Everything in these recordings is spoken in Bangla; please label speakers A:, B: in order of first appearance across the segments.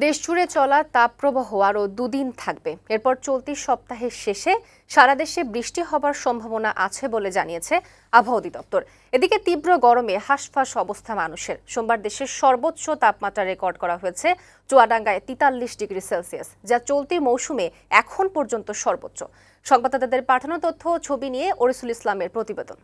A: দেশজুড়ে চলা তাপপ্রবাহ আরও দুদিন থাকবে। এরপর চলতি সপ্তাহের শেষে সারা দেশে বৃষ্টি হবার সম্ভাবনা আছে বলে জানিয়েছে আবহাওয়া অধিদপ্তর। এদিকে তীব্র গরমে হাঁসফাঁস অবস্থা মানুষের। সোমবার দেশের সর্বোচ্চ তাপমাত্রা রেকর্ড করা হয়েছে চুয়াডাঙ্গায় ৪৩ ডিগ্রি সেলসিয়াস, যা চলতি মৌসুমে এখন পর্যন্ত সর্বোচ্চ। সংবাদদাতাদের পাঠানো তথ্য ও ছবি নিয়ে ওরিসুল ইসলামের প্রতিবেদন।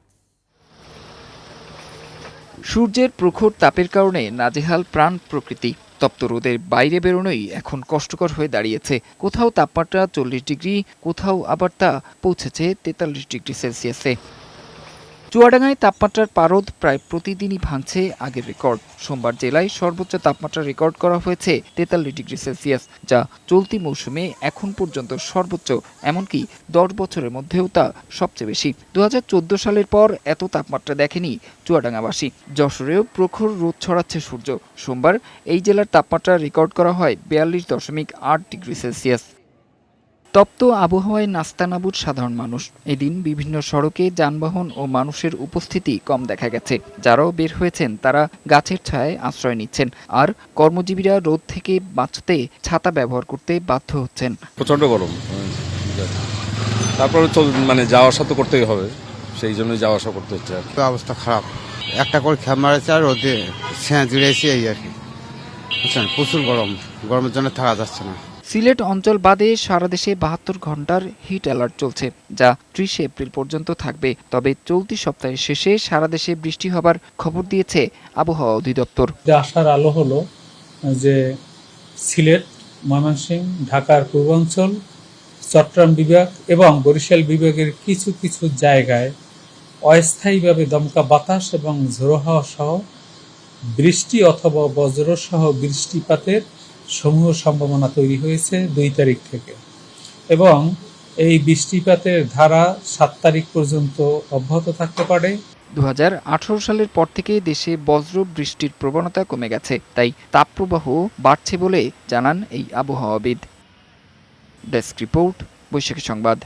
B: সূর্যের প্রখর তাপের কারণে নাজেহাল প্রাণ প্রকৃতি। তপ্ত রোদের বাইরে বেরোনোই এখন কষ্টকর হয়ে দাঁড়িয়েছে। কোথাও তাপমাত্রা ৪০ ডিগ্রি, কোথাও আবার তা পৌঁছেছে ৪৩ ডিগ্রি সেলসিয়াসে। চুয়াডাঙ্গায় তাপমাত্রার পারদ প্রায় প্রতিদিনই ভাঙছে আগের রেকর্ড। সোমবার জেলায় সর্বোচ্চ তাপমাত্রা রেকর্ড করা হয়েছে ৪৩ ডিগ্রি সেলসিয়াস, যা চলতি মৌসুমে এখন পর্যন্ত সর্বোচ্চ। এমনকি ১০ বছরের মধ্যেও তা সবচেয়ে বেশি। ২০১৪ সালের পর এত তাপমাত্রা দেখেনি চুয়াডাঙ্গাবাসী। যশোরেও প্রখর রোদ ছড়াচ্ছে সূর্য। সোমবার এই জেলার তাপমাত্রা রেকর্ড করা হয় ৪২.৮ ডিগ্রি সেলসিয়াস। তপ্ত আবহাওয়ায় নাস্তানাবুদ সাধারণ মানুষ। এদিন বিভিন্ন সড়কে যানবাহন ও মানুষের উপস্থিতি কম দেখা গেছে। যারাও বের হয়েছেন তারা গাছের ছায়ায় আশ্রয় নিচ্ছেন, আর কর্মজীবীরা রোদ থেকে বাঁচতে ছাতা ব্যবহার করতে বাধ্য হচ্ছেন।
C: প্রচন্ড গরম, তারপরে যাওয়া আসা তো করতেই হবে, সেই জন্যই যাওয়া আসা করতে হচ্ছে।
D: অবস্থা খারাপ, একটা করে খেপ মারেছে আর রোদে ছেঁয়া জুড়েছি, এই আর কি। বুঝছেন, প্রচুর গরম, গরমের জন্য থাকা যাচ্ছে না।
B: সিলেট অঞ্চল বাদে সারা দেশে ৭২ ঘন্টার হিট অ্যালার্ট চলছে, যা ৩০ এপ্রিল পর্যন্ত থাকবে। তবে চলতি সপ্তাহের শেষে সারা দেশে বৃষ্টি হবার খবর দিয়েছে আবহাওয়া অধিদপ্তর।
E: আশার আলো হলো যে সিলেট, ময়মনসিংহ, ঢাকার পূর্বাঞ্চল, চট্টগ্রাম বিভাগ এবং বরিশাল বিভাগের কিছু কিছু জায়গায় অস্থায়ীভাবে দমকা বাতাস এবং ঝোড়ো হাওয়া সহ বৃষ্টি অথবা বজ্রসহ বৃষ্টিপাতের সমূহ সম্ভাবনা তৈরি হয়েছে ২ তারিখ থেকে, এবং এই বৃষ্টিপাতের ধারা ৭ তারিখ পর্যন্ত অব্যাহত থাকতে পারে।
B: ২০১৮ সালের পর থেকে দেশে বজ্র বৃষ্টির প্রবণতা কমে গেছে, তাই তাপপ্রবাহ বাড়ছে বলে জানান এই আবহাওয়াবিদ। ডেস্ক রিপোর্ট, বৈশাখী সংবাদ।